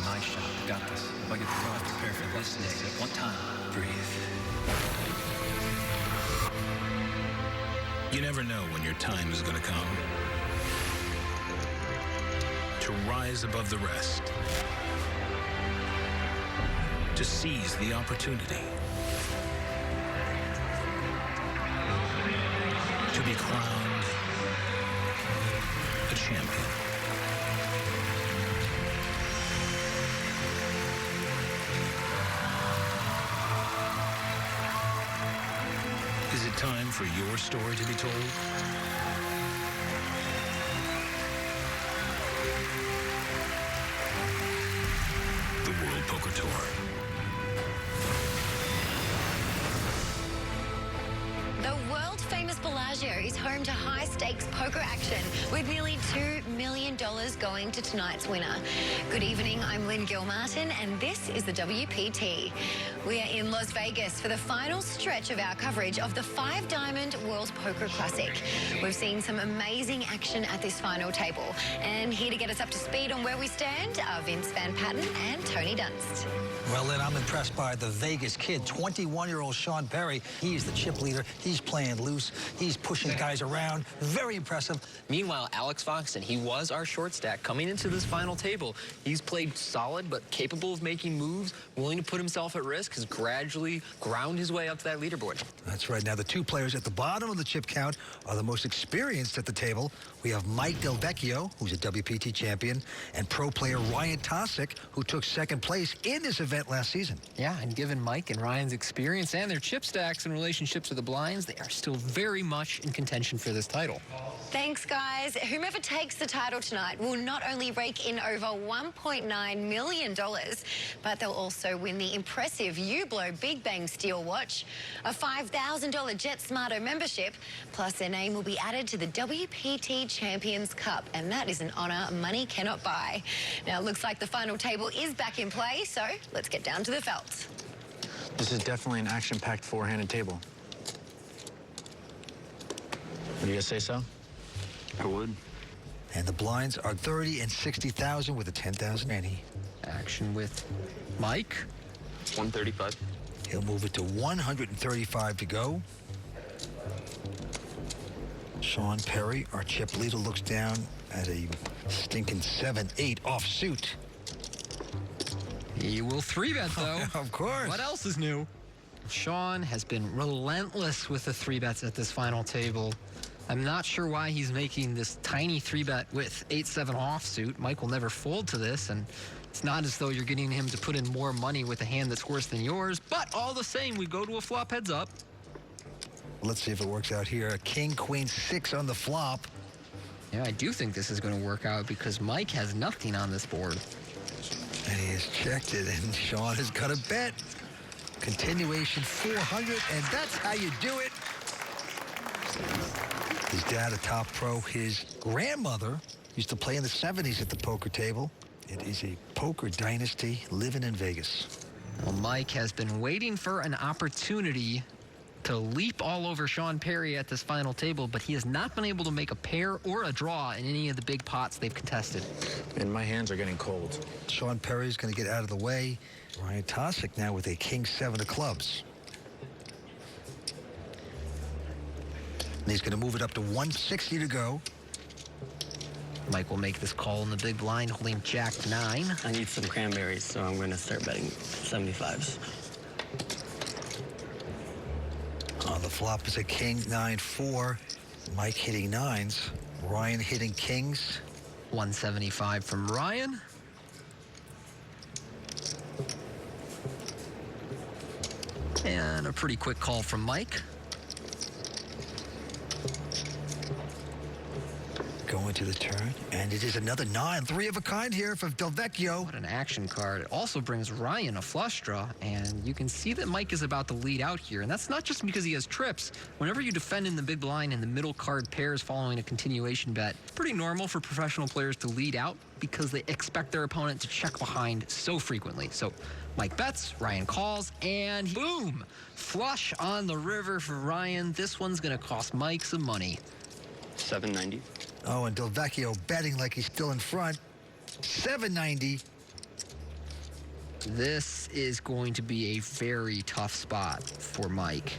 nice shot. Got this. If I get the cards prepared for this day, at one time, breathe. You never know when your time is going to come. To rise above the rest. To seize the opportunity. To be crowned a champion. Is it time for your story to be told? The World Poker Tour. The world-famous Bellagio is home to high-stakes poker action with nearly $2 million going to tonight's winner. Good evening, I'm Lynn Gilmartin, and this is the WPT. We are in Las Vegas for the final stretch of our coverage of the Five Diamond World Poker Classic. We've seen some amazing action at this final table. And here to get us up to speed on where we stand are Vince Van Patten and Tony Dunst. Well, Lynn, I'm impressed by the Vegas kid, 21-year-old Sean Perry. He's the chip leader. He's playing loose. He's pushing guys around. Very impressive. Meanwhile, Alex Foxton, he was our short stack coming into this final table. He's played solid, but capable of making moves, willing to put himself at risk, has gradually ground his way up to that leaderboard. That's right. Now, the two players at the bottom of the chip count are the most experienced at the table. We have Mike Del Vecchio, who's a WPT champion, and pro player Ryan Tosick, who took second place in this event last season. Yeah, and given Mike and Ryan's experience and their chip stacks and relationships with the blinds, they are still very much in contention for this title. Thanks, guys. Whomever takes the title tonight will not only rake in over $1.9 million, but they'll also win the impressive Hublot Big Bang Steel watch, a $5,000 Jet Smarto membership, plus their name will be added to the WPT Champions Cup, and that is an honour money cannot buy. Now, it looks like the final table is back in play, so let's get down to the felt. This is definitely an action-packed four-handed table. Would you guys say so? I would. And the blinds are 30 and 60,000 with a 10,000 ante. Action with Mike. 135. He'll move it to 135 to go. Sean Perry, our chip leader, looks down at a stinking 7-8 offsuit. He will 3-bet, though. Of course. What else is new? Sean has been relentless with the 3-bets at this final table. I'm not sure why he's making this tiny 3-bet with 8-7 offsuit. Mike will never fold to this, and it's not as though you're getting him to put in more money with a hand that's worse than yours, but all the same, we go to a flop heads up. Let's see if it works out here. King, Queen, 6 on the flop. Yeah, I do think this is going to work out because Mike has nothing on this board. And he has checked it, and Sean has got a bet. Continuation 400, and that's how you do it. His dad, a top pro. His grandmother used to play in the 70s at the poker table. It is a poker dynasty living in Vegas. Well, Mike has been waiting for an opportunity to leap all over Sean Perry at this final table, but he has not been able to make a pair or a draw in any of the big pots they've contested. And my hands are getting cold. Sean Perry's going to get out of the way. Ryan Tosick now with a King 7 of clubs. And he's going to move it up to 160 to go. Mike will make this call in the big blind, holding Jack 9. I need some cranberries, so I'm going to start betting 75s. On the flop is a King 9-4. Mike hitting 9s. Ryan hitting Kings. 175 from Ryan. And a pretty quick call from Mike. Going to the turn, and it is another 9. 3 of a kind here for Del Vecchio. What an action card. It also brings Ryan a flush draw, and you can see that Mike is about to lead out here, and that's not just because he has trips. Whenever you defend in the big blind and the middle card pairs following a continuation bet, it's pretty normal for professional players to lead out because they expect their opponent to check behind so frequently. So Mike bets, Ryan calls, and boom! Flush on the river for Ryan. This one's going to cost Mike some money. 790. Oh, and Del Vecchio betting like he's still in front. 790. This is going to be a very tough spot for Mike.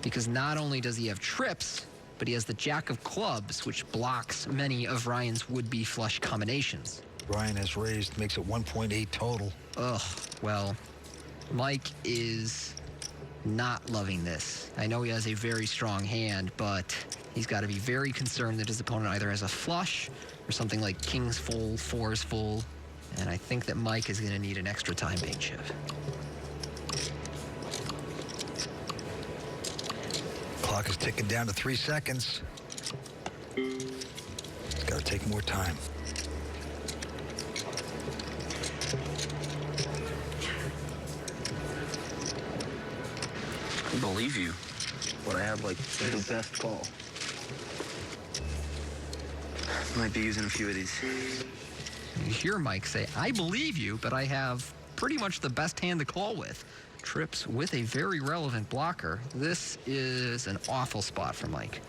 Because not only does he have trips, but he has the jack of clubs, which blocks many of Ryan's would-be flush combinations. Ryan has raised, makes it 1.8 total. Ugh, well, Mike is not loving this. I know he has a very strong hand, but he's got to be very concerned that his opponent either has a flush or something like kings full, fours full, and I think that Mike is going to need an extra time being chip. Clock is ticking down to 3 seconds. It's got to take more time. I believe you, but I have, like, the best call. Might be using a few of these. You hear Mike say, I believe you, but I have pretty much the best hand to call with. Trips with a very relevant blocker. This is an awful spot for Mike.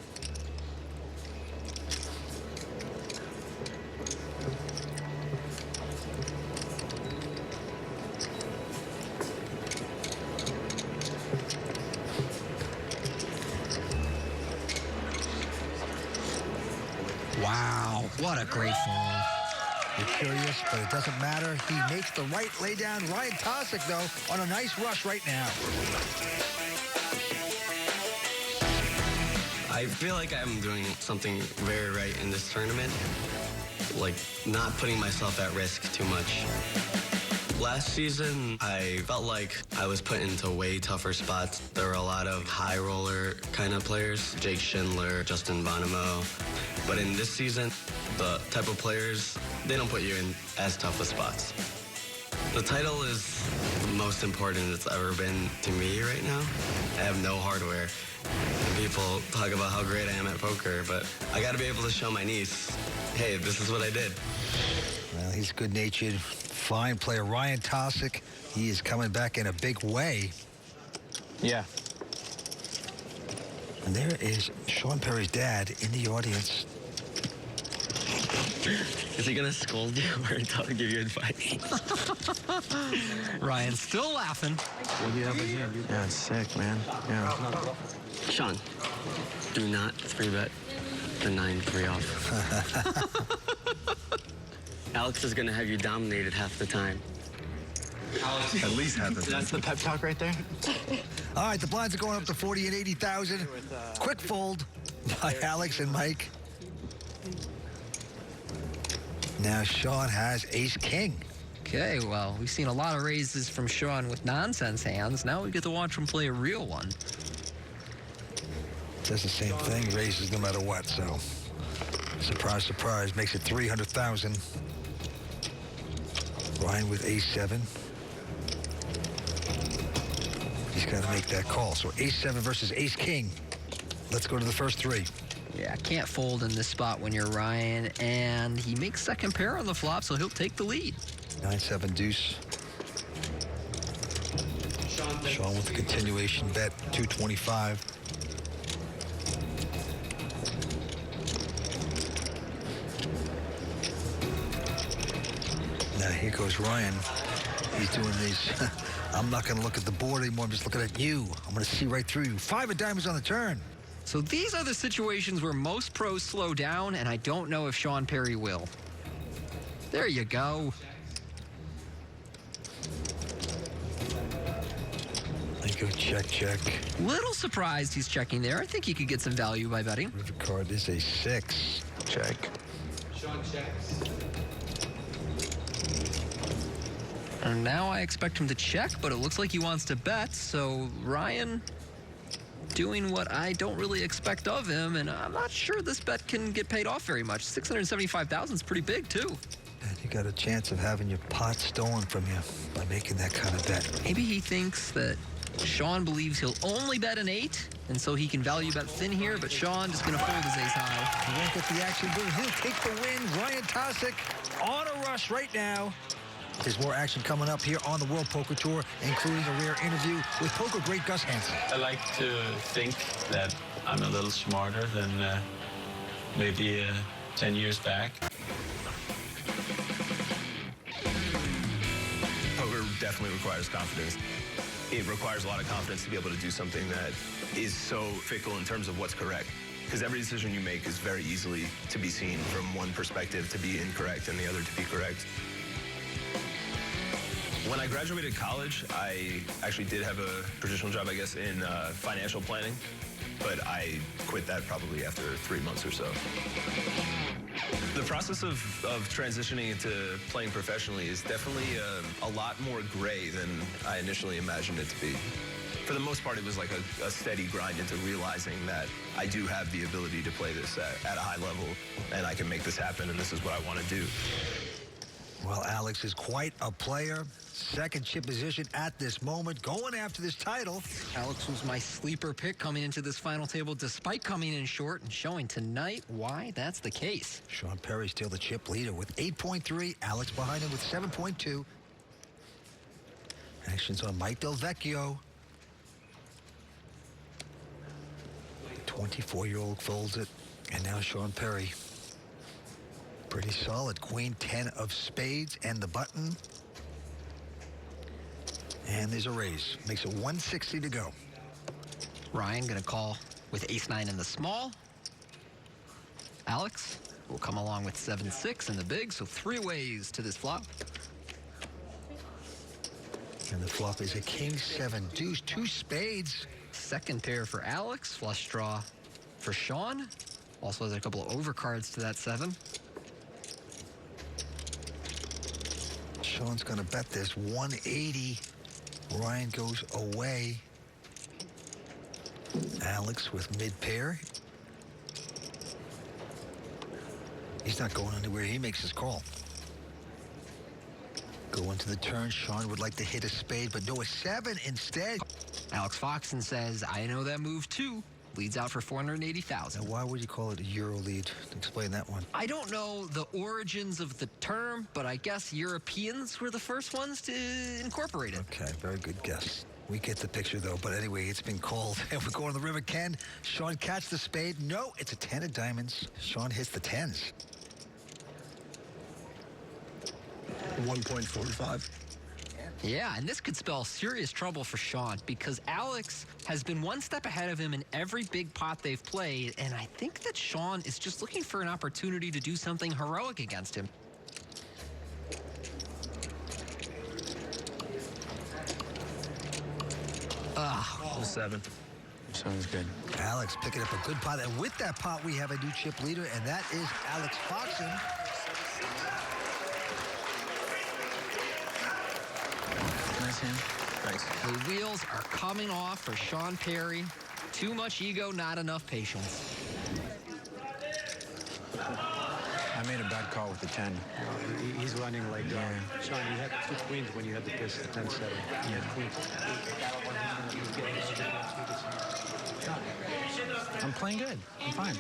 Wow, what a great fall. You're curious, but it doesn't matter. He makes the right laydown. Ryan Tosic, though, on a nice rush right now. I feel like I'm doing something very right in this tournament. Like, not putting myself at risk too much. Last season, I felt like I was put into way tougher spots. There were a lot of high roller kind of players, Jake Schindler, Justin Bonamo. But in this season, the type of players, they don't put you in as tough of spots. The title is the most important it's ever been to me right now. I have no hardware. And people talk about how great I am at poker, but I got to be able to show my niece, hey, this is what I did. Well, he's good-natured, fine player. Ryan Tosic, he is coming back in a big way. Yeah. And there is Sean Perry's dad in the audience. Is he gonna scold you or give you advice? Ryan's still laughing. What do you have in here? Yeah, it's sick, man. Yeah. Sean, do not 3-bet the 9-3 off. Alex is gonna have you dominated half the time. At least half the time. That's the pep talk right there. All right, the blinds are going up to 40 and 80,000. Quick fold by Alex and Mike. Now Sean has ace-king. Okay, well, we've seen a lot of raises from Sean with nonsense hands. Now we get to watch him play a real one. Does the same thing, raises no matter what, so surprise, surprise, makes it 300,000. Ryan with ace-7. He's got to make that call. So ace-7 versus ace-king. Let's go to the first three. Yeah, can't fold in this spot when you're Ryan, and he makes second pair on the flop, so he'll take the lead. 9-7 deuce. Sean with the continuation bet, 225. Now here goes Ryan. He's doing these. I'm not going to look at the board anymore. I'm just looking at you. I'm going to see right through you. 5 of diamonds on the turn. So these are the situations where most pros slow down, and I don't know if Sean Perry will. There you go. I go check, check. Little surprised he's checking there. I think he could get some value by betting. River card is a 6. Check. Sean checks. And now I expect him to check, but it looks like he wants to bet. So Ryan doing what I don't really expect of him, and I'm not sure this bet can get paid off very much. 675,000 is pretty big too. And you got a chance of having your pot stolen from you by making that kind of bet. Maybe he thinks that Sean believes he'll only bet an 8, and so he can value bet thin here, but Sean just gonna fold his ace high. He won't get the action, but he'll take the win. Ryan Tosic on a rush right now. There's more action coming up here on the World Poker Tour, including a rare interview with poker great Gus Hansen. I like to think that I'm a little smarter than maybe 10 years back. Poker definitely requires confidence. It requires a lot of confidence to be able to do something that is so fickle in terms of what's correct. Because every decision you make is very easily to be seen from one perspective to be incorrect and the other to be correct. When I graduated college, I actually did have a traditional job, I guess, in financial planning, but I quit that probably after 3 months or so. The process of transitioning into playing professionally is definitely a lot more gray than I initially imagined it to be. For the most part, it was like a steady grind into realizing that I do have the ability to play this at a high level, and I can make this happen, and this is what I want to do. Well, Alex is quite a player. Second chip position at this moment, going after this title. Alex was my sleeper pick coming into this final table, despite coming in short and showing tonight why that's the case. Sean Perry still the chip leader with 8.3. Alex behind him with 7.2. Actions on Mike Del Vecchio. 24-year-old folds it. And now Sean Perry. Pretty solid. Queen 10 of spades and the button. And there's a raise. Makes it 160 to go. Ryan gonna call with ace-9 in the small. Alex will come along with 7-6 in the big, so 3 ways to this flop. And the flop is a king 7 deuce, 2 spades. Second pair for Alex, flush draw for Sean. Also has a couple of overcards to that 7. Sean's gonna bet this 180. Ryan goes away. Alex with mid-pair. He's not going anywhere. He makes his call. Go into the turn. Sean would like to hit a spade, but no, a 7 instead. Alex Foxen says, I know that move too. Leads out for 480,000. Now, why would you call it a Euro lead? Explain that one. I don't know the origins of the term, but I guess Europeans were the first ones to incorporate it. Okay, very good guess. We get the picture, though. But anyway, it's been called. And we're going to the river. Ken, Sean catch the spade. No, it's a 10 of diamonds. Sean hits the 10s. 1.45. Yeah, and this could spell serious trouble for Sean because Alex has been one step ahead of him in every big pot they've played, and I think that Sean is just looking for an opportunity to do something heroic against him. Full 7. Sounds good. Alex picking up a good pot. And with that pot, we have a new chip leader, and that is Alex Foxen. Nice hand. Thanks. The wheels are coming off for Sean Perry. Too much ego, not enough patience. I made a bad call with the 10. He's running like Sean, you had 2 queens when you had the piss, the 10-7. You had queens. I'm playing good. I'm fine.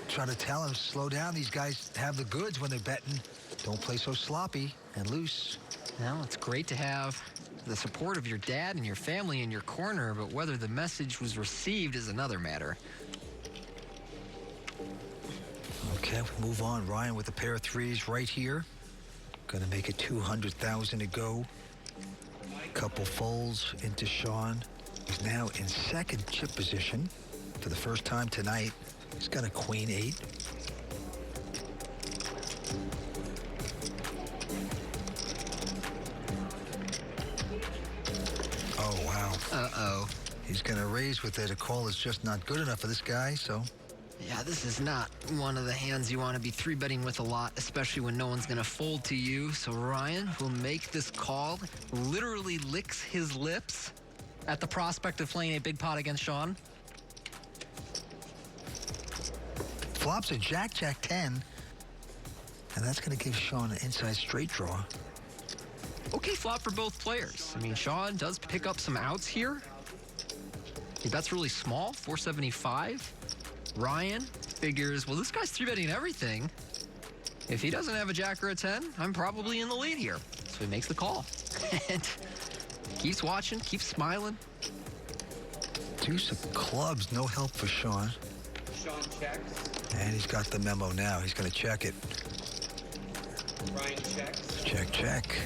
Trying to tell him, slow down. These guys have the goods when they're betting. Don't play so sloppy and loose. Well, it's great to have the support of your dad and your family in your corner, but whether the message was received is another matter. Okay, we move on. Ryan with a pair of 3s right here. Gonna make it 200,000 to go. Couple folds into Sean. He's now in second chip position for the first time tonight. He's got a queen 8. Oh, wow. Uh-oh. He's going to raise with it. A call is just not good enough for this guy, so... Yeah, this is not one of the hands you want to be 3-betting with a lot, especially when no one's going to fold to you. So Ryan will make this call, literally licks his lips at the prospect of playing a big pot against Sean. Flops a Jack, Jack 10. And that's going to give Sean an inside straight draw. Okay flop for both players. I mean, Sean does pick up some outs here. He bets really small, 475. Ryan figures, well, this guy's 3-betting everything. If he doesn't have a jack or a 10, I'm probably in the lead here. So he makes the call. And keeps watching, keeps smiling. Deuce of clubs, no help for Sean. Sean checks. And he's got the memo now. He's going to check it. Ryan checks. Check, check.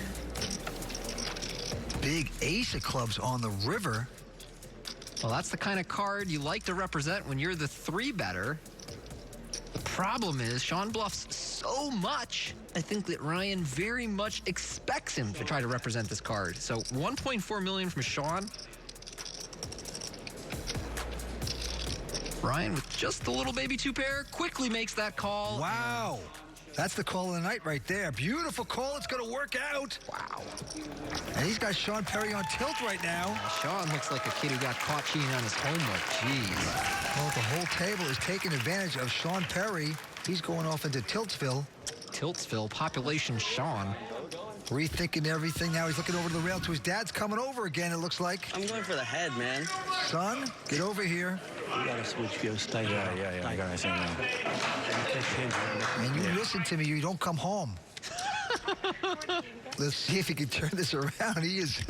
big ace of clubs on the river. Well, that's the kind of card you like to represent when you're the 3-better. The problem is Sean bluffs so much, I think that Ryan very much expects him to try to represent this card. So $1.4 million from Sean. Ryan with just the little baby 2-pair quickly makes that call. Wow. That's the call of the night right there. Beautiful call. It's going to work out. Wow. And he's got Sean Perry on tilt right now. Sean looks like a kid who got caught cheating on his homework. Jeez. Well, the whole table is taking advantage of Sean Perry. He's going off into Tiltsville. Tiltsville, population Sean. Rethinking everything. Now he's looking over to the rail to his dad's coming over again, it looks like. I'm going for the head, man. Son, get over here. You gotta switch gears. Stay there. Yeah, I gotta say now. And you listen to me, you don't come home. Let's see if he can turn this around. He is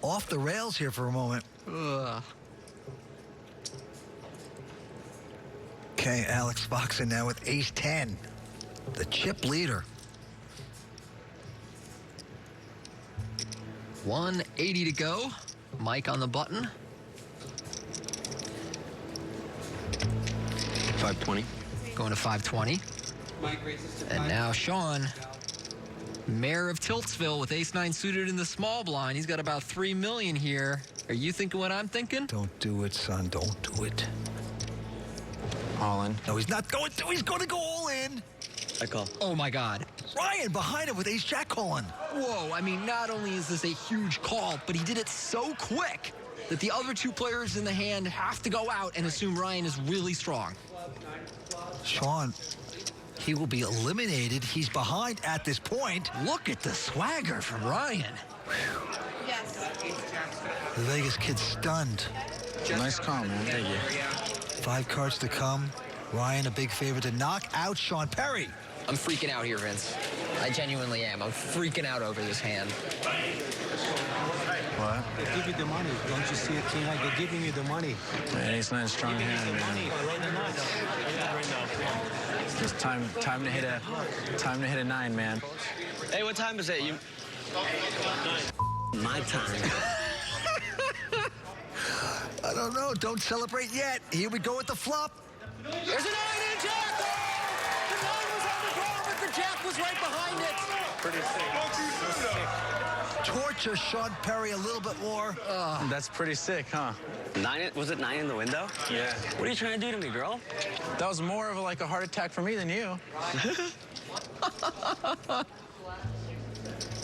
off the rails here for a moment. Ugh. Okay, Alex Foxen now with ace-10. The chip leader. 180 to go. Mike on the button. 520. Going to 520. And now Sean, mayor of Tiltsville with ace-9 suited in the small blind. He's got about $3 million here. Are you thinking what I'm thinking? Don't do it, son. Don't do it. All in. No, he's not going to. He's going to go all in. I call. Oh, my God. Ryan behind him with ace-jack calling. Whoa, I mean, not only is this a huge call, but he did it so quick that the other 2 players in the hand have to go out and assume Ryan is really strong. Sean, he will be eliminated. He's behind at this point. Look at the swagger from Ryan. Yes. The Vegas kid's stunned. Nice call, man. Thank you. 5 cards to come. Ryan, a big favorite to knock out Sean Perry. I'm freaking out here, Vince. I genuinely am. I'm freaking out over this hand. What? They give you the money. Don't you see it, King? Like they're giving you the money. Man, ace-9 strong hand, man. Just time to hit a 9, man. Hey, what time is it? You. My time. I don't know. Don't celebrate yet. Here we go with the flop. There's a 9 in Jack! The 9 was on the draw, but the Jack was right behind it. Pretty sick. Torture Sean Perry a little bit more. That's pretty sick, huh? 9? Was it 9 in the window? Yeah. What are you trying to do to me, girl? That was more of a heart attack for me than you.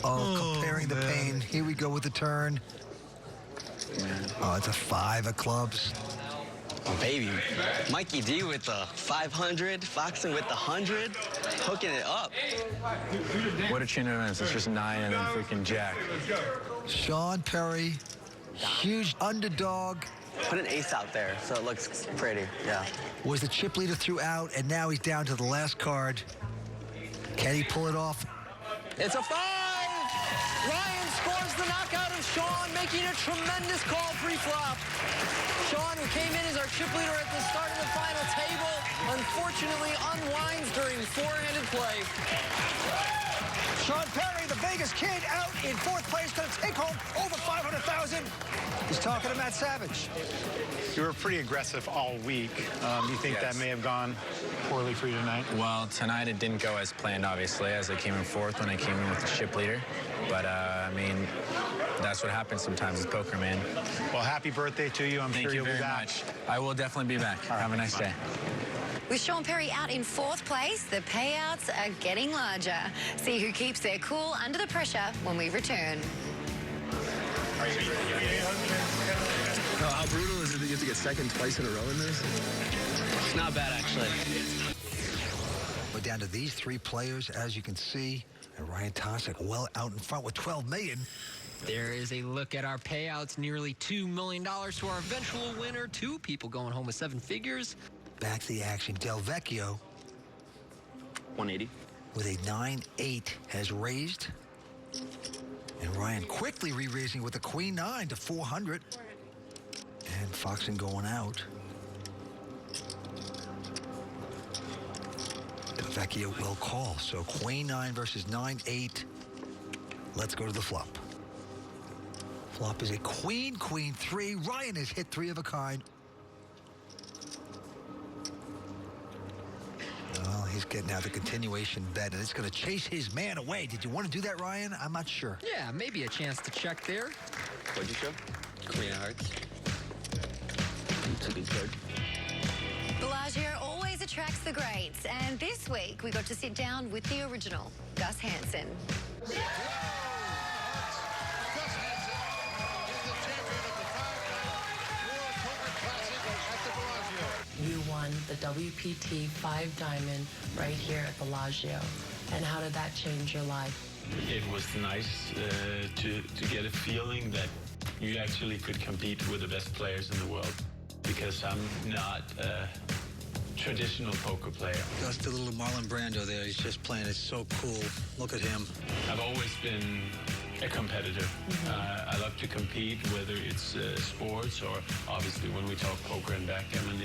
Comparing the pain. Here we go with the turn. Man. Oh, it's a 5 of clubs. Oh, baby. Mikey D with the 500, Foxen with the 100, hooking it up. What a chain of events. It's just 9 and then freaking Jack. Sean Perry, huge underdog. Put an ace out there so it looks pretty, yeah. Was the chip leader throughout, and now he's down to the last card. Can he pull it off? It's a 5! Ryan scores the knockout of Sean, making a tremendous call pre-flop. Sean, who came in as our chip leader at the start of the final table, unfortunately unwinds during 4-handed play. Sean Perry, the Vegas kid, out in 4th place, going to take home over $500,000. He's talking to Matt Savage. You were pretty aggressive all week. You think that may have gone poorly for you tonight? Well, tonight it didn't go as planned, obviously, as I came in 4th when I came in with the chip leader. But, I mean, that's what happens sometimes with poker, man. Well, happy birthday to you. I'm Thank sure you you'll very be back. much. I will definitely be back. Have a nice day. With Sean Perry out in 4th place, the payouts are getting larger. See who keeps their cool under the pressure when we return. How brutal is it that you have to get second twice in a row in this? It's not bad, actually. We're down to these 3 players, as you can see. And Ryan Tosick well out in front with $12 million. There is a look at our payouts. Nearly $2 million to our eventual winner. 2 people going home with 7 figures. Back to the action. Del Vecchio 180. with a 9-8 has raised. And Ryan quickly re-raising with a queen 9 to 400. And Foxen going out. Del Vecchio will call. So queen 9 versus 9-8. Let's go to the flop. Flop is a queen, queen 3. Ryan has hit 3 of a kind. Well, he's getting out the continuation bet, and it's going to chase his man away. Did you want to do that, Ryan? I'm not sure. Yeah, maybe a chance to check there. What'd you show? Queen of Hearts. It's a good card. Bellagio always attracts the greats, and this week we got to sit down with the original, Gus Hansen. You won the WPT 5 Diamond right here at Bellagio. And how did that change your life? It was nice to get a feeling that you actually could compete with the best players in the world, because I'm not a traditional poker player. Gus, the little Marlon Brando there, he's just playing. It's so cool. Look at him. I've always been a competitor. I love to compete, whether it's sports or obviously when we talk poker and backgammon,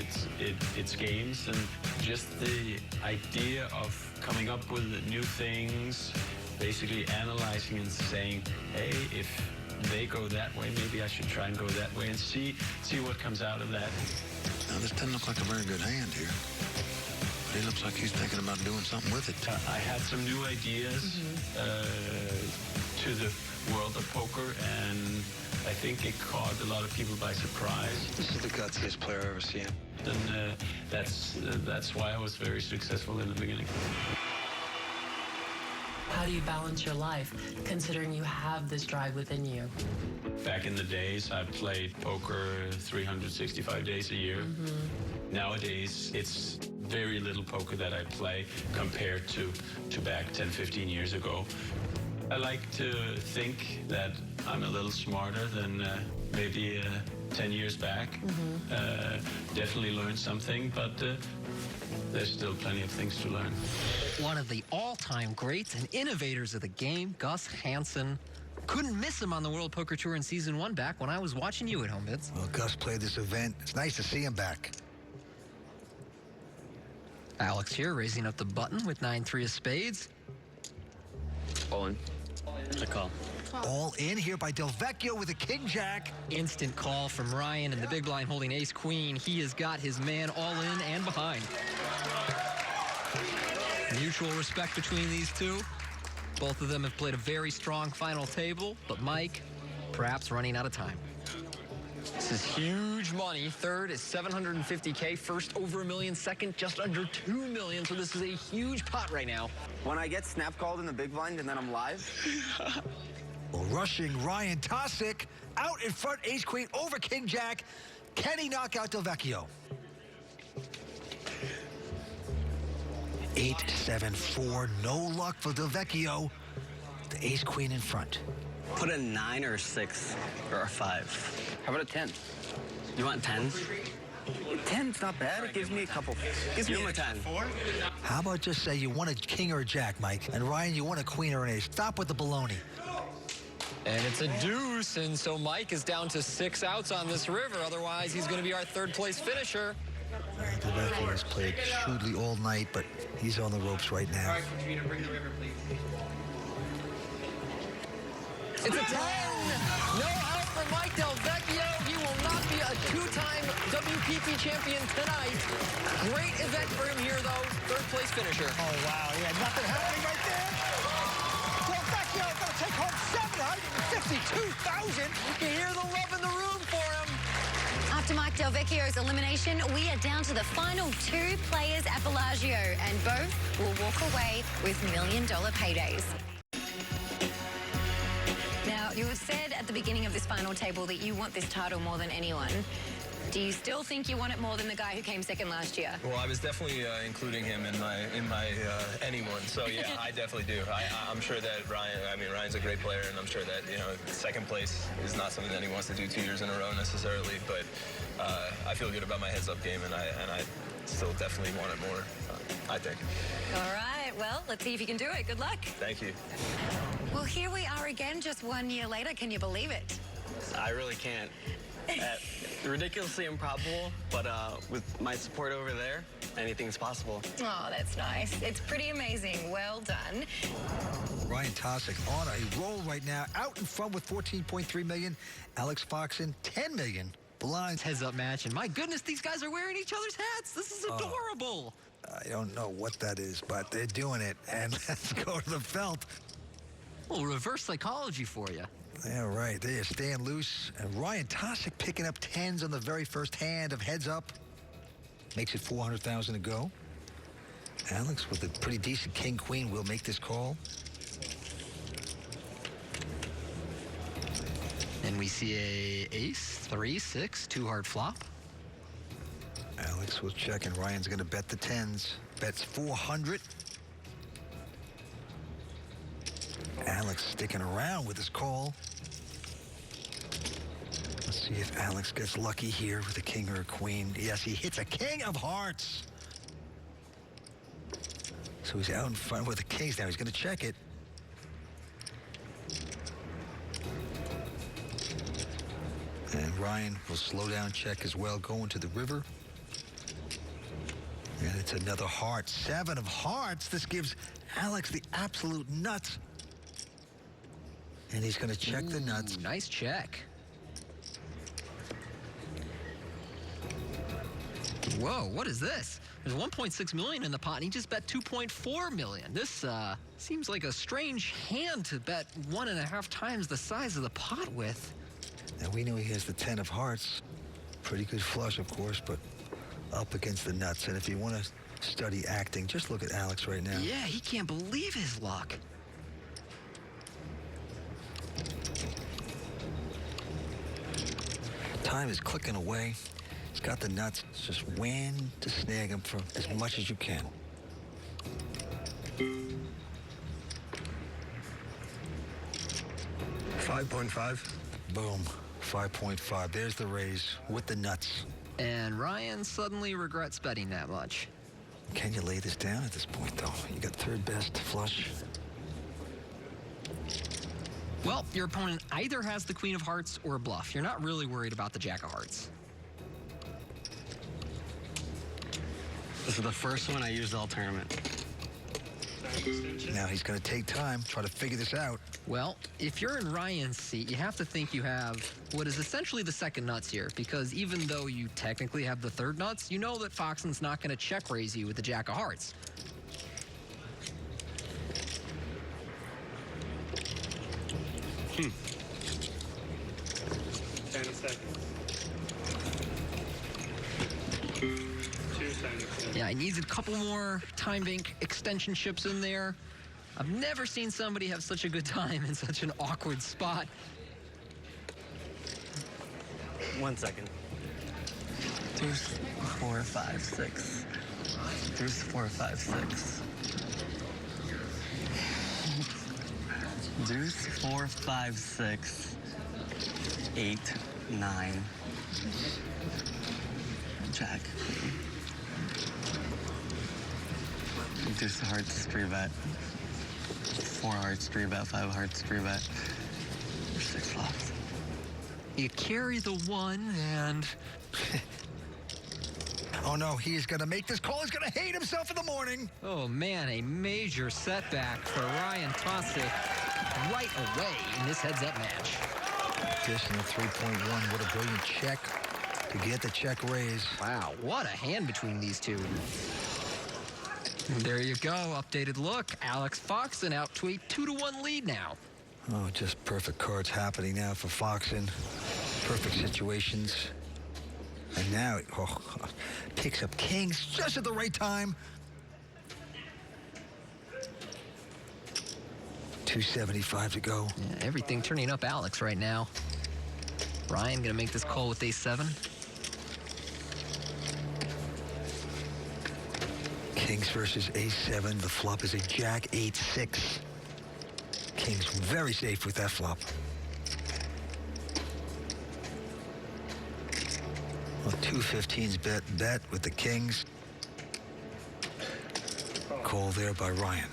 it's games, and just the idea of coming up with new things, basically analyzing and saying, hey, if they go that way, maybe I should try and go that way and see what comes out of that. Now, this doesn't look like a very good hand here. But he looks like he's thinking about doing something with it. I had some new ideas to the world of poker, and I think it caught a lot of people by surprise. This is the gutsiest player I've ever seen. And that's why I was very successful in the beginning. How do you balance your life, considering you have this drive within you? Back in the days, I played poker 365 days a year. Nowadays, it's very little poker that I play compared to back 10, 15 years ago. I like to think that I'm a little smarter than maybe 10 years back. Definitely learned something, but there's still plenty of things to learn. One of the all-time greats and innovators of the game, Gus Hansen. Couldn't miss him on the World Poker Tour in Season 1 back when I was watching you at home, Vince. Well, Gus played this event. It's nice to see him back. Alex here raising up the button with 9-3 of spades. All in. I call. All in here by Delvecchio with a king-jack. Instant call from Ryan, and the big blind holding ace-queen. He has got his man all in and behind. Mutual respect between these two. Both of them have played a very strong final table, but Mike, perhaps running out of time. This is huge money. Third is $750K. First over $1 million. Second just under $2 million. So this is a huge pot right now. When I get snap called in the big blind and then I'm live. Well, rushing Ryan Tosic out in front, ace-queen over king-jack. Can he knock out Delvecchio? 8-7-4, no luck for Delvecchio. The ace-queen in front. Put a 9 or a 6 or a 5. How about a 10? You want 10? 10's not bad. It gives me a couple. Gives me a 10. How about just say you want a king or a jack, Mike? And Ryan, you want a queen or an ace. Stop with the baloney. And it's a deuce, and so Mike is down to 6 outs on this river. Otherwise, he's going to be our third-place finisher. Delvecchio has played shrewdly all night, but he's on the ropes right now. All right, Katrina, bring the river, please. It's a 10! No out for Mike Delvecchio. He will not be a 2-time WPT champion tonight. Great event for him here, though. Third-place finisher. Oh, wow. He had nothing happening right there. Delvecchio going to take home $752,000. You can hear the love in the room for him. After Mike Delvecchio's elimination, we are down to the final 2 players at Bellagio, and both will walk away with $1 million paydays. Now, you have said at the beginning of this final table that you want this title more than anyone. Do you still think you want it more than the guy who came second last year? Well, I was definitely including him in my anyone. So yeah, I definitely do. I'm sure that Ryan's a great player, and I'm sure that second place is not something that he wants to do 2 years in a row necessarily. But I feel good about my heads-up game, and I still definitely want it more. I think. All right. Well, let's see if you can do it. Good luck. Thank you. Well, here we are again, just 1 year later. Can you believe it? I really can't. Ridiculously improbable, but with my support over there, anything's possible. Oh, that's nice. It's pretty amazing. Well done. Ryan Tosick on a roll right now, out in front with 14.3 million. Alex Foxen, 10 million. Blinds. Heads-up match, and my goodness, these guys are wearing each other's hats. This is adorable. I don't know what that is, but they're doing it. And let's go to the felt. Well, reverse psychology for you. Yeah, right. They are staying loose. And Ryan Tosick picking up 10s on the very first hand of heads up. Makes it 400,000 to go. Alex with a pretty decent king-queen will make this call. And we see a ace, 3-6, 2-hard flop. Alex will check, and Ryan's going to bet the 10s. Bets 400. Alex sticking around with his call. Let's see if Alex gets lucky here with a king or a queen. Yes, he hits a king of hearts. So he's out in front with the kings now. He's going to check it. And Ryan will slow down check as well, going to the river. And it's another heart. 7 of hearts. This gives Alex the absolute nuts. And he's going to check the nuts. Nice check. Whoa, what is this? There's 1.6 million in the pot, and he just bet 2.4 million. This seems like a strange hand to bet 1.5 times the size of the pot with. Now we know he has the 10 of hearts. Pretty good flush, of course, but up against the nuts. And if you want to study acting, just look at Alex right now. Yeah, he can't believe his luck. Time is clicking away. He's got the nuts. It's just when to snag him for as much as you can. 5.5. Boom. 5.5. There's the raise with the nuts. And Ryan suddenly regrets betting that much. Can you lay this down at this point, though? You got third best flush. Well, your opponent either has the queen of hearts or a bluff. You're not really worried about the jack of hearts. This is the first one I used all tournament. Now he's going to take time, try to figure this out. Well, if you're in Ryan's seat, you have to think you have what is essentially the second nuts here, because even though you technically have the third nuts, you know that Foxen's not going to check raise you with the jack of hearts. 10 seconds. 2 seconds. Yeah, he needs a couple more time bank extension chips in there. I've never seen somebody have such a good time in such an awkward spot. 1 second. Deuce, 4, 5, 6. Deuce, 4, 5, 6. Deuce, 4, 5, 6. 8, 9. Jack. Deuce hearts, 3 bet. 4 hearts, 3 bet, 5 hearts, 3 bet. 6 flops. You carry the 1 and... Oh no, he's going to make this call. He's going to hate himself in the morning. Oh man, a major setback for Ryan Tosick right away in this heads-up match. Additional 3.1. What a brilliant check to get the check raise. Wow, what a hand between these two. And there you go, updated look. Alex Foxen out to a 2-1 lead now. Oh, just perfect cards happening now for Foxen. Perfect situations. And now it picks up kings just at the right time. 275 to go. Yeah, everything turning up Alex right now. Ryan gonna make this call with ace 7. Kings versus ace 7. The flop is a jack 8-6. Kings very safe with that flop. Well, 215s bet with the kings. Call there by Ryan.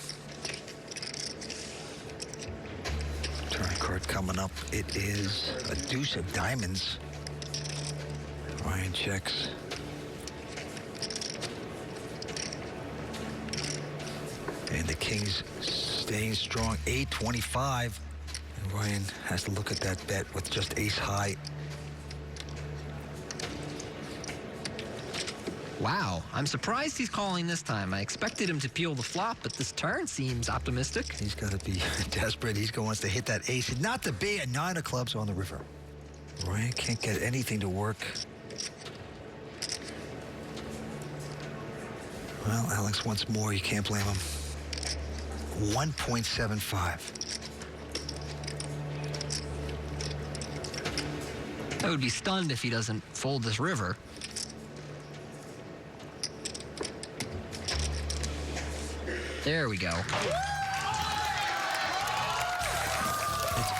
Turn card coming up. It is a deuce of diamonds. Ryan checks. And the kings Staying strong, 825. And Ryan has to look at that bet with just ace high. Wow, I'm surprised he's calling this time. I expected him to peel the flop, but this turn seems optimistic. He's got to be desperate. He wants to hit that ace. Not to be a 9 of clubs on the river. Ryan can't get anything to work. Well, Alex wants more. You can't blame him. 1.75. I would be stunned if he doesn't fold this river. There we go. It's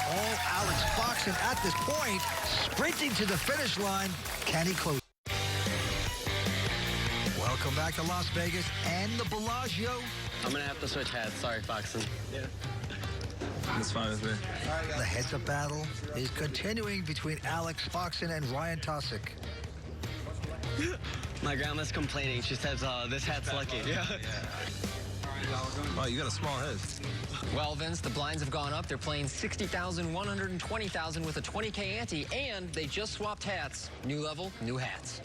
all Alex Foxen at this point, sprinting to the finish line. Can he close? Welcome back to Las Vegas and the Bellagio. I'm going to have to switch hats. Sorry, Foxen. Yeah. That's fine with me. The heads-up battle is continuing between Alex Foxen and Ryan Tosick. My grandma's complaining. She says, this hat's lucky. Yeah. Wow, you got a small head. Well, Vince, the blinds have gone up. They're playing 60,000, 120,000 with a 20K ante, and they just swapped hats. New level, new hats.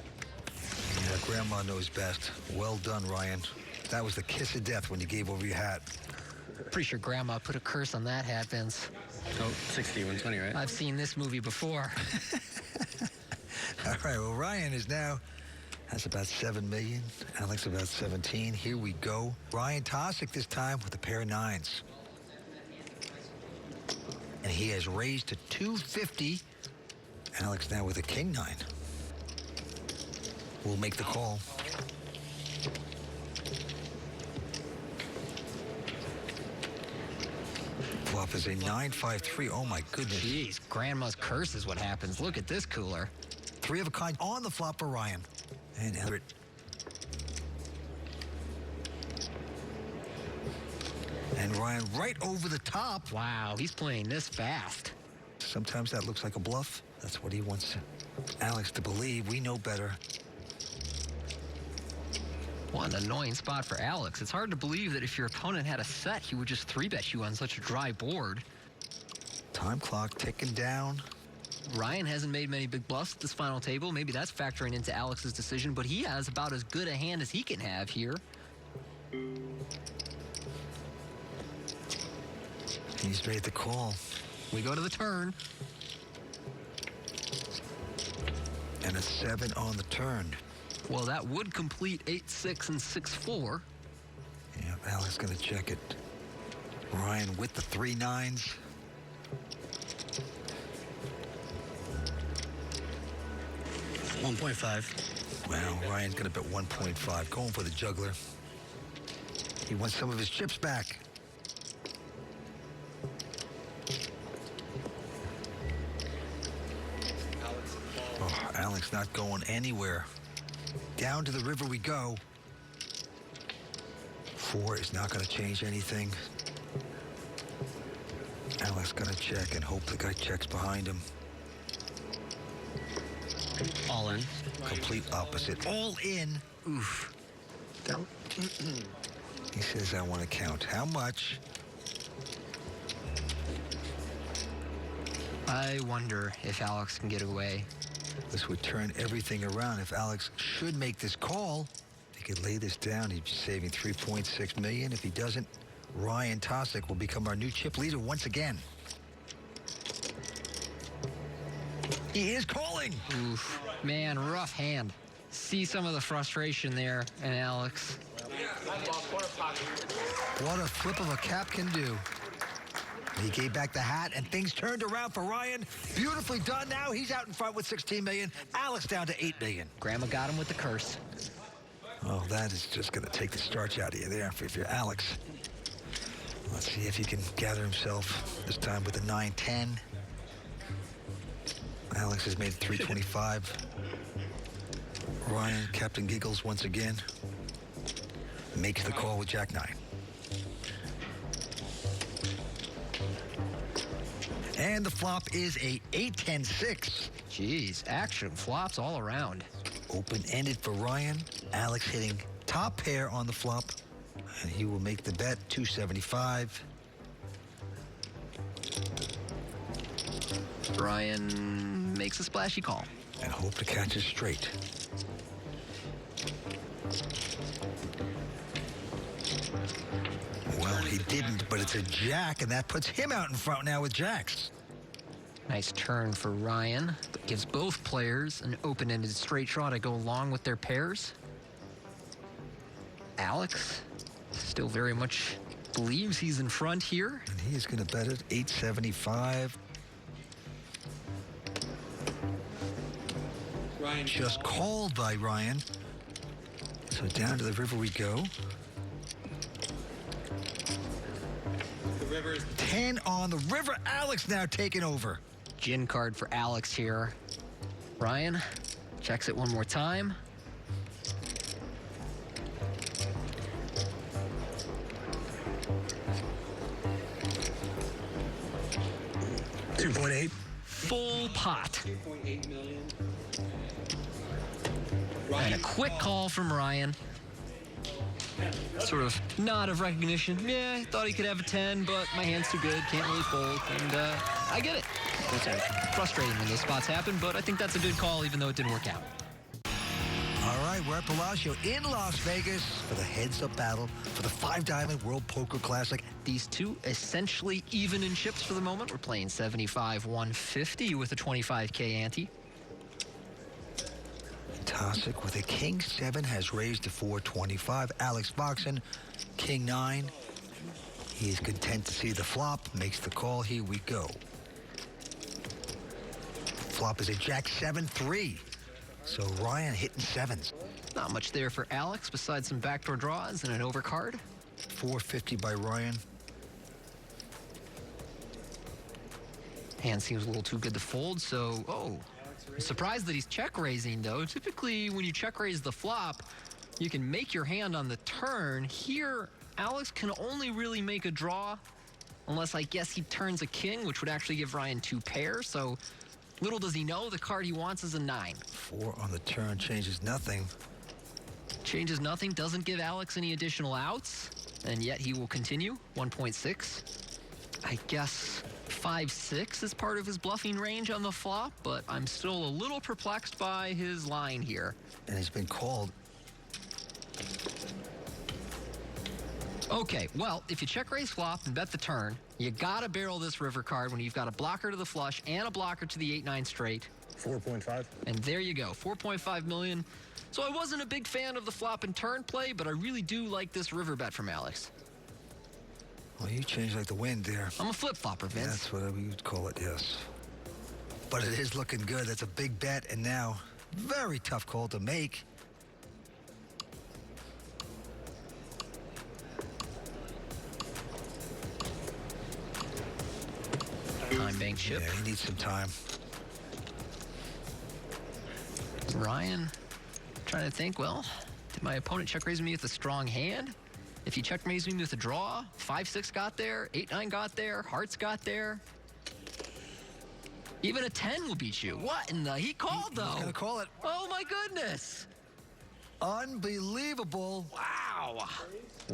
Yeah, Grandma knows best. Well done, Ryan. That was the kiss of death when you gave over your hat. Pretty sure Grandma put a curse on that hat, Vince. Oh, 60, 120, right? I've seen this movie before. All right, well, Ryan is now has about 7 million. Alex about 17. Here we go. Ryan Tosick this time with a pair of 9s. And he has raised to 250. Alex now with a king 9. We'll make the call. Flop is a 9-5-3. Oh my goodness. Jeez, Grandma's curse is what happens. Look at this cooler. 3 of a kind on the flop for Ryan. And Everett. And Ryan right over the top. Wow, he's playing this fast. Sometimes that looks like a bluff. That's what he wants Alex to believe. We know better. What an annoying spot for Alex. It's hard to believe that if your opponent had a set, he would just 3-bet you on such a dry board. Time clock ticking down. Ryan hasn't made many big bluffs at this final table. Maybe that's factoring into Alex's decision, but he has about as good a hand as he can have here. He's made the call. We go to the turn. And a 7 on the turn. Well, that would complete 8-6 and 6-4. Yeah, Alex going to check it. Ryan with the 3 9s. $1.5. Well, Ryan's going to bet 1.5. Going for the juggler. He wants some of his chips back. Oh, Alex not going anywhere. Down to the river we go. 4 is not going to change anything. Alex going to check and hope the guy checks behind him. All in. Complete opposite. All in. Oof. He says, I want to count. How much? I wonder if Alex can get away. This would turn everything around. If Alex should make this call, he could lay this down. He'd be saving $3.6 million. If he doesn't, Ryan Tosick will become our new chip leader once again. He is calling. Oof. Man, rough hand. See some of the frustration there in Alex. What a flip of a cap can do. He gave back the hat, and things turned around for Ryan. Beautifully done. Now he's out in front with 16 million. Alex down to 8 million. Grandma got him with the curse. Oh, that is just going to take the starch out of you there if you're Alex. Let's see if he can gather himself, this time with a 9-10. Alex has made it 325. Ryan, Captain Giggles once again, makes the call with Jack 9. And the flop is a 8-10-6. Jeez, action flops all around. Open-ended for Ryan. Alex hitting top pair on the flop. And he will make the bet, 275. Ryan makes a splashy call. And hope to catch it straight. Well, he didn't, but it's a jack, and that puts him out in front now with jacks. Nice turn for Ryan, but gives both players an open-ended straight draw to go along with their pairs. Alex still very much believes he's in front here. And he is going to bet it 875. Ryan Just called by Ryan. So down to the river we go. The river is 10 on the river. Alex now taking over. Gin card for Alex here. Ryan checks it one more time. $2.8. Full pot. 2.8 million. And a quick call from Ryan. Sort of nod of recognition. Yeah, thought he could have a 10, but my hand's too good. Can't really fold. And I get it. It's frustrating when those spots happen, but I think that's a good call, even though it didn't work out. All right, we're at Bellagio in Las Vegas for the heads-up battle for the 5-Diamond World Poker Classic. These two essentially even in chips for the moment. We're playing 75-150 with a 25K ante. Tosic with a King 7 has raised to 425. Alex Boxen, King 9. He is content to see the flop. Makes the call. Here we go. Flop is a Jack 7-3. So Ryan hitting sevens. Not much there for Alex besides some backdoor draws and an overcard. 450 by Ryan. Hand seems a little too good to fold, so, I'm surprised that he's check raising, though. Typically, when you check raise the flop, you can make your hand on the turn. Here, Alex can only really make a draw unless I guess he turns a king, which would actually give Ryan 2 pairs. So little does he know, the card he wants is a 9. 4 on the turn changes nothing. Changes nothing, doesn't give Alex any additional outs, and yet he will continue. 1.6. I guess 5-6 is part of his bluffing range on the flop, but I'm still a little perplexed by his line here. And he's been called. Okay, well, if you check raise flop and bet the turn, you gotta barrel this river card when you've got a blocker to the flush and a blocker to the 8-9 straight. 4.5. And there you go, 4.5 million. So I wasn't a big fan of the flop and turn play, but I really do like this river bet from Alex. Well, you changed like the wind there. I'm a flip-flopper, Vince. That's what we would call it, yes. But it is looking good. That's a big bet, and now very tough call to make. Time bank chip. Yeah, he needs some time. Ryan, trying to think, well, did my opponent check raise me with a strong hand? If he check raised me with a draw, 5-6 got there, 8-9 got there, hearts got there. Even a 10 will beat you. What in the? He called, though. He's going to call it. Oh, my goodness. Unbelievable. Wow.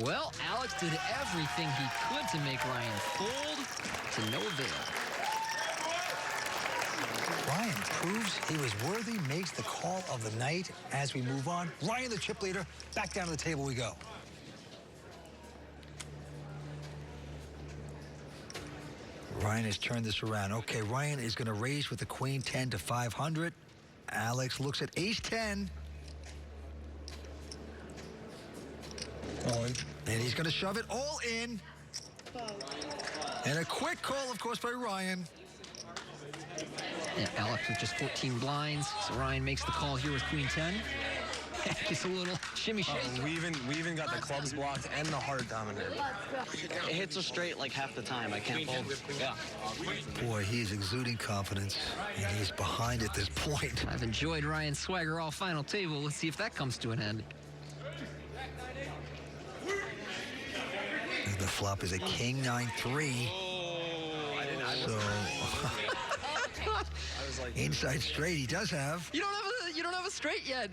Well, Alex did everything he could to make Ryan fold, to no avail. Ryan proves he was worthy, makes the call of the night as we move on. Ryan, the chip leader, back down to the table we go. Ryan has turned this around. Okay, Ryan is going to raise with the queen 10 to 500. Alex looks at ace 10. All in. And he's going to shove it all in. And a quick call, of course, by Ryan. And Alex with just 14 blinds, so Ryan makes the call here with queen 10. Just a little shimmy shake. We even got the clubs blocked and the heart dominated. It hits us straight like half the time. I can't fold. Yeah. Boy, he is exuding confidence, and he's behind at this point. I've enjoyed Ryan's swagger all final table. Let's see if that comes to an end. And the flop is a king 9-3. So inside straight he does have. You don't have a straight yet.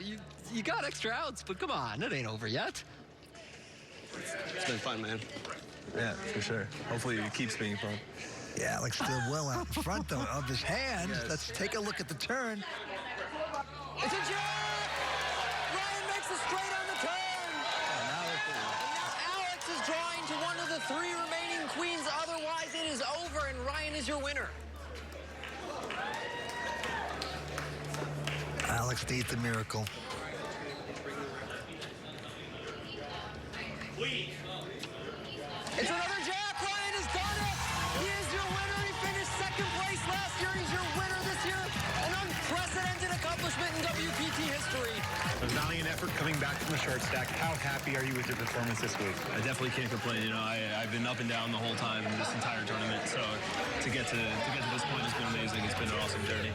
You got extra outs, but come on, it ain't over yet. It's been fun, man. Yeah, for sure. Hopefully it keeps being fun. Yeah, Alex still well out in front, though, of his hand. Yes. Let's take a look at the turn. It's a jab! Ryan makes a straight on the turn! And now Alex is drawing to one of the 3 remaining queens. Otherwise, it is over, and Ryan is your winner. Alex needs the miracle. It's another jab. Ryan has done it. He is your winner. He finished second place last year. He's your winner this year. An unprecedented accomplishment in WPT history. A valiant effort coming back from the short stack. How happy are you with your performance this week? I definitely can't complain. You know, I've been up and down the whole time in this entire tournament. So to get to this point has been amazing. It's been an awesome journey.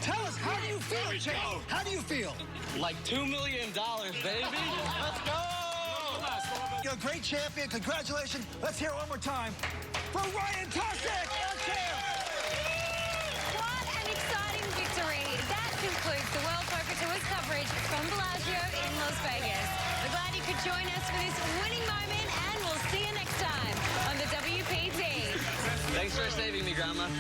Tell us, how do you feel, Chase? How do you feel? Like $2 million, baby. Let's go. You're a great champion. Congratulations. Let's hear it one more time for Ryan Tosick. What an exciting victory. That concludes the World Poker Tour's coverage from Bellagio in Las Vegas. We're glad you could join us for this winning moment, and we'll see you next time on the WPT. Thanks for saving me, Grandma.